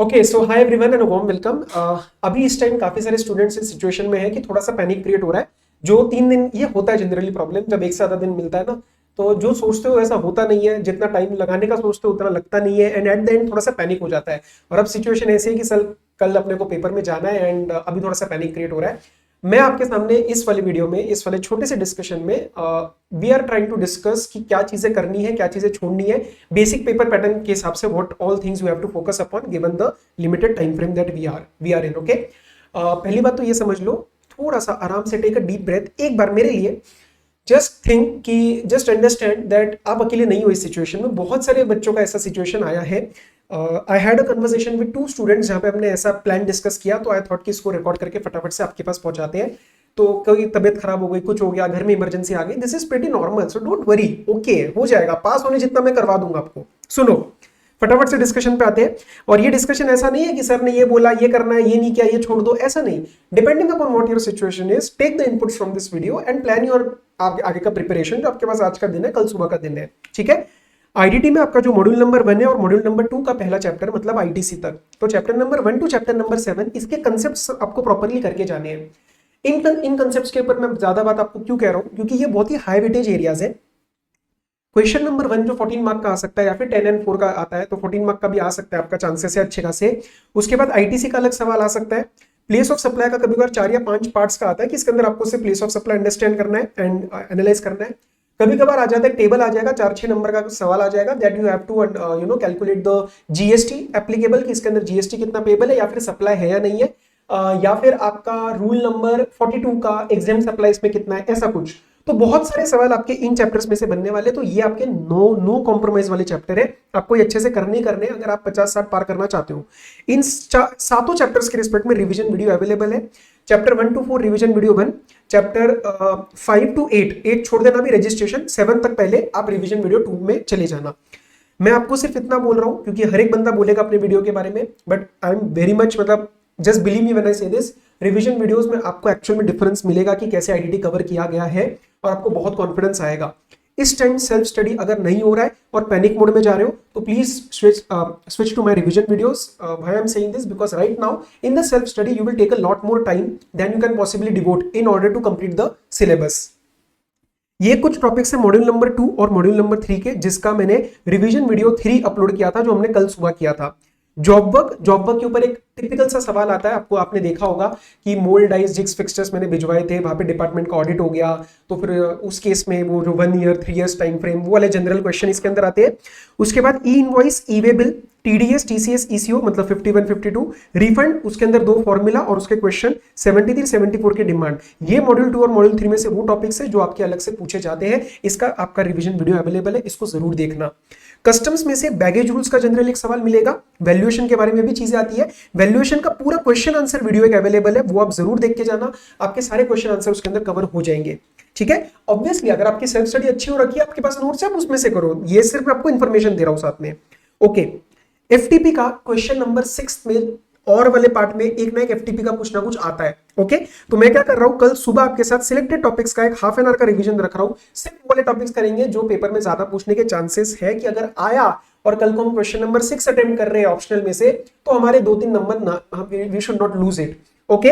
Okay so hi everyone and warm welcome. अभी इस time काफी सारे स्टूडेंट्स इस सिचुएशन में है कि थोड़ा सा पैनिक क्रिएट हो रहा है। जो 3 दिन ये होता है जनरली प्रॉब्लम, जब एक से ज्यादा दिन मिलता है ना, तो जो सोचते हो ऐसा होता नहीं है, जितना टाइम लगाने का सोचते हो उतना लगता नहीं है एंड एट द एंड थोड़ा सा पैनिक हो जाता है। और अब सिचुएशन ऐसी है कि कल अपने को पेपर में जाना है एंड अभी थोड़ा सा पैनिक क्रिएट हो रहा है। मैं आपके सामने इस वाले वीडियो में, इस वाले छोटे से डिस्कशन में we are trying to discuss कि क्या चीजें करनी है, क्या चीजें छोड़नी है, बेसिक पेपर पैटर्न के हिसाब से what all things you have to focus upon given the limited time frame that we are in. Okay, पहली बात तो ये समझ लो, थोड़ा सा आराम से टेक अ डीप ब्रेथ एक बार मेरे लिए। जस्ट थिंक कि जस्ट अंडरस्टैंड दैट आप अकेले नहीं हो इस सिचुएशन में। बहुत सारे बच्चों का ऐसा सिचुएशन आया है। I had a conversation with 2 students जहां पे हमने ऐसा प्लान डिस्कस किया, तो आई थॉट कि इसको रिकॉर्ड करके फटाफट से आपके पास पहुंचाते हैं। तो कोई तबीयत खराब हो गई, कुछ हो गया, घर में इमरजेंसी आ गई, this is pretty normal, so don't worry. Okay, हो जाएगा, पास होने जितना मैं करवा दूंगा आपको। सुनो, फटाफट से डिस्कशन पे आते हैं। और ये डिस्कशन ऐसा नहीं है कि सर ने ये बोला, ये करना है, ये नहीं किया, ये छोड़ दो, ऐसा नहीं। Depending upon what your situation is, take the inputs from this video and plan your आगे का प्रिपरेशन। जो आपके पास आज का दिन है, कल सुबह का दिन है, ठीक है। आईडीटी में आपका जो मॉड्यूल नंबर 1 है और मॉड्यूल नंबर 2 का पहला चैप्टर, मतलब आईटीसी तक, तो chapter number 1 to chapter number 7 इसके कंसेप्ट्स आपको प्रॉपर्ली करके जाने हैं। इन कंसेप्ट्स के ऊपर मैं ज्यादा बात आपको क्यों कह रहा हूं, क्योंकि ये बहुत ही हाई वेटेज एरियाज है। क्वेश्चन नंबर 1 जो 14 मार्क का आ सकता है, या फिर 10 एंड 4 का आता है, तो 14 मार्क का भी आ सकता है, आपका चांसेस है अच्छे खासे। उसके बाद आईटीसी का अलग सवाल आ सकता है। प्लेस ऑफ सप्लाई का कभी कभार 4 या 5 पार्ट्स का आता है कि इसके अंदर आपको सिर्फ प्लेस ऑफ सप्लाई अंडरस्टैंड करना है एंड एनालाइज करना है। कभी कभार आ जाता है, टेबल आ जाएगा, 4-6 नंबर का सवाल आ जाएगा, that you have to calculate the GST applicable, कि इसके अंदर जीएसटी कितना पेबल है, या फिर सप्लाई है या नहीं है, या फिर आपका रूल नंबर 42 का एग्जाम सप्लाई इसमें कितना है, ऐसा कुछ। तो बहुत सारे सवाल आपके इन चैप्टर्स में से बनने वाले, तो ये आपके नो नो कॉम्प्रोमाइज वाले चैप्टर है। आपको ये अच्छे से करने ही करने, अगर आप 50-60 पार करना चाहते हो। इन सातों चैप्टर्स के रिस्पेक्ट में रिवीजन वीडियो अवेलेबल है। Chapter 1 to 4 revision video 1, chapter 5 to 8 छोड़ देना भी रजिस्ट्रेशन, 7 तक पहले आप रिवीजन वीडियो 2 में चले जाना। मैं आपको सिर्फ इतना बोल रहा हूं क्योंकि हर एक बंदा बोलेगा अपने वीडियो के बारे में, but I am very much, मतलब just believe me when I say this, revision videos में आपको एक्चुअल में डिफरेंस मिलेगा कि कैसे आईडीटी कवर किया गया है, और आपको बहुत कॉन्फिडेंस आएगा। इस टाइम सेल्फ स्टडी अगर नहीं हो रहा है और पैनिक मोड में जा रहे हो, तो please switch to my revision videos. Why I'm saying this, because right now in the self study you will take a lot more time than you can possibly devote in order to complete the syllabus. ये कुछ topics है module number 2 और module number 3 के, जिसका मैंने revision video 3 upload किया था, जो हमने कल सुबह किया था। जॉब वर्क के ऊपर एक टिपिकल सा सवाल आता है, आपको आपने देखा होगा कि मोल्ड डाइस जिग्स फिक्सचर्स मैंने भिजवाए थे, वहां पे डिपार्टमेंट का ऑडिट हो गया, तो फिर उस केस में वो जो 1 ईयर 3 ईयर्स टाइम फ्रेम, वो वाले जनरल क्वेश्चन इसके अंदर आते हैं। उसके बाद E invoice, E way bill, TDS, TCS, ECO, मतलब 51 52, रिफंड, उसके अंदर 2 फॉर्मूला और उसके क्वेश्चन 73 74 के डिमांड। ये मॉड्यूल 2 और मॉड्यूल 3 में से वो टॉपिक्स है जो आपके अलग से पूछे जाते हैं। इसका आपका रिवीजन वीडियो अवेलेबल है, इसको जरूर देखना। कस्टम्स में से बैगेज रूल्स का जनरल एक सवाल मिलेगा, वैल्यूएशन के बारे में भी चीजें आती है। वैल्यूएशन का पूरा क्वेश्चन आंसर वीडियो एक अवेलेबल है, वो आप जरूर देख के जाना, आपके सारे क्वेश्चन आंसर उसके अंदर कवर हो जाएंगे, ठीक है। ऑब्वियसली अगर आपकी सेल्फ स्टडी अच्छी हो रखी है, आपके पास नोट्स है, आप उसमें से करो, ये सिर्फ मैं आपको इंफॉर्मेशन दे रहा हूं साथ में। ओके, एफटीपी का क्वेश्चन नंबर 6 में और वाले पार्ट में एक ना एक एफटीपी का कुछ ना कुछ आता है। ओके, तो मैं क्या कर रहा हूं, कल सुबह आपके साथ सिलेक्टेड टॉपिक्स का एक हाफ एन आवर का रिवीजन रख रहा हूं। सिर्फ वाले टॉपिक्स करेंगे जो पेपर में ज्यादा पूछने के चांसेस है कि अगर आया, और कल को हम क्वेश्चन नंबर 6 अटेम्प्ट कर रहे हैं ऑप्शनल में से, तो हमारे 2-3 नंबर ना, we should not lose it. Okay,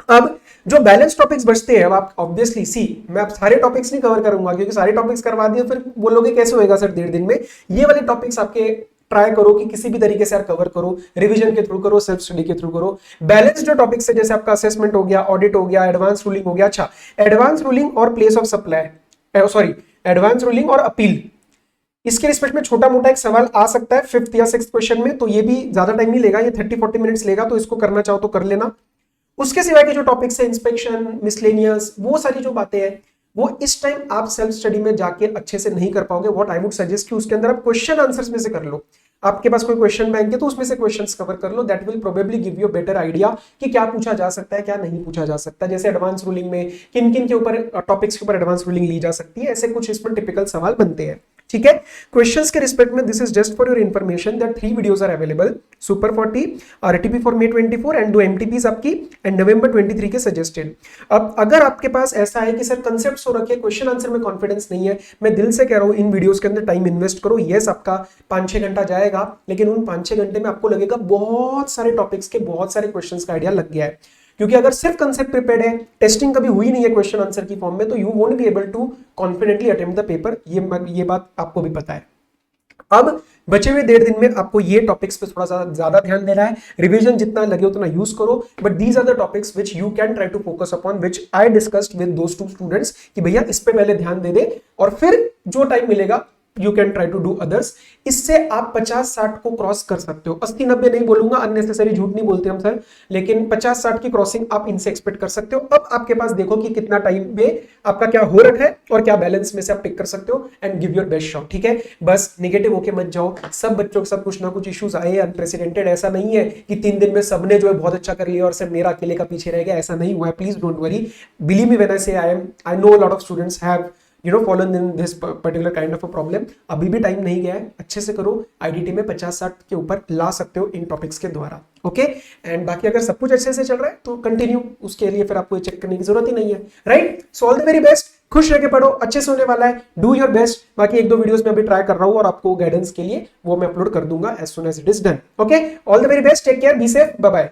अब जो बैलेंस टॉपिक्स बचते हैं, अब आप ऑब्वियसली सी, मैं अब सारे टॉपिक्स नहीं कवर करूंगा, क्योंकि सारे टॉपिक्स करवा दिए फिर बोलोगे कैसे होएगा सर 1.5 दिन में। ये वाले टॉपिक्स आपके ट्राई करो कि किसी भी तरीके से आप कवर करो, रिवीजन के थ्रू करो, सेल्फ स्टडी के थ्रू करो। बैलेंस जो टॉपिक्स है, जैसे आपका असेसमेंट हो गया, ऑडिट हो गया, एडवांस रूलिंग हो गया। अच्छा, एडवांस रूलिंग और place of supply, sorry, advance ruling और अपील, इसके रिस्पेक्ट में छोटा मोटा एक सवाल आ सकता है 5th या 6th क्वेश्चन में, तो ये भी ज्यादा टाइम नहीं लेगा, ये 30-40 मिनट्स लेगा, तो इसको करना चाहो तो कर लेना। उसके सिवाय के जो टॉपिक्स है, इंस्पेक्शन, मिसलेनियस, वो सारी जो बातें हैं, वो इस टाइम आप सेल्फ स्टडी में जाके अच्छे से नहीं कर पाओगे। व्हाट आई वुड सजेस्ट कि उसके अंदर आप क्वेश्चन आंसर्स में से कर लो। आपके पास कोई क्वेश्चन बैंक है तो उसमें से क्वेश्चंस कवर कर लो, that will probably give you better idea कि क्या पूछा जा सकता है, क्या नहीं पूछा जा सकता। जैसे एडवांस रूलिंग में किन किन के ऊपर टॉपिक्स के ऊपर एडवांस रूलिंग ली जा सकती है, ऐसे कुछ इसमें टिपिकल सवाल बनते हैं, ठीक है। क्वेश्चंस के रिस्पेक्ट में this is just for your information that 3 videos are available, super 40, RTP for May 24 and 2 MTPs आपकी एंड नवंबर 23 के सजेस्टेड। अब अगर आपके पास ऐसा है कि सर कंसेप्ट्स हो रखे, क्वेश्चन आंसर में कॉन्फिडेंस नहीं है, मैं दिल से कह रहा हूं इन वीडियोस के अंदर टाइम इन्वेस्ट करो। यस, आपका 5-6 घंटा जाएगा, लेकिन उन 5-6 घंटे में आपको लगेगा बहुत सारे टॉपिक्स के बहुत सारे क्वेश्चंस का आइडिया लग गया है। क्योंकि अगर सिर्फ कंसेप्ट प्रिपेयर्ड है, टेस्टिंग कभी हुई नहीं है क्वेश्चन आंसर की फॉर्म में, तो you won't be able to confidently attempt the paper. ये बात आपको भी पता है। अब बचे हुए 1.5 दिन में आपको ये टॉपिक्स पे थोड़ा सा ज्यादा ध्यान देना है। रिवीजन जितना लगे उतना यूज करो, but these are the topics which you can try to focus upon, which I discussed with those 2 students कि भैया इस पे पहले ध्यान दे दे और फिर जो टाइम मिलेगा you can try to do others. इससे आप 50-60 को क्रॉस कर सकते हो। 80-90 नहीं बोलूंगा, अननेसेसरी झूठ नहीं बोलते हम सर, लेकिन 50-60 की क्रॉसिंग आप इनसे एक्सपेक्ट कर सकते हो। अब आपके पास देखो कि कितना टाइम में आपका क्या हो रखा है और क्या बैलेंस में से आप पिक कर सकते हो and give your best shot. ठीक है, बस निगेटिव होके मत जाओ। सब बच्चों के साथ कुछ ना कुछ इश्यूज आए, अनप्रेसिडेंटेड। ऐसा नहीं है कि 3 दिन में सबने जो है बहुत अच्छा कर लिया और सिर्फ मेरा अकेले का पीछे रह गया, ऐसा नहीं हुआ है। Please don't worry, believe me when I say I know a lot of students have fallen in this particular kind of a problem। अभी भी टाइम नहीं गया है, अच्छे से करो। आईडीटी में 50-60 के ऊपर ला सकते हो इन टॉपिक्स के द्वारा। ओके, एंड बाकी अगर सब कुछ अच्छे से चल रहा है तो कंटिन्यू, उसके लिए फिर आपको चेक करने की जरूरत ही नहीं है, right. So all the very best, खुश रह के पढ़ो, अच्छे से होने वाला है, डू योर बेस्ट। बाकी 1-2 वीडियोस में अभी ट्राई कर रहा हूं और आपको गाइडेंस के लिए वो मैं अपलोड कर दूंगा as soon as it is done. Okay, all the very best, take care, be safe, bye bye.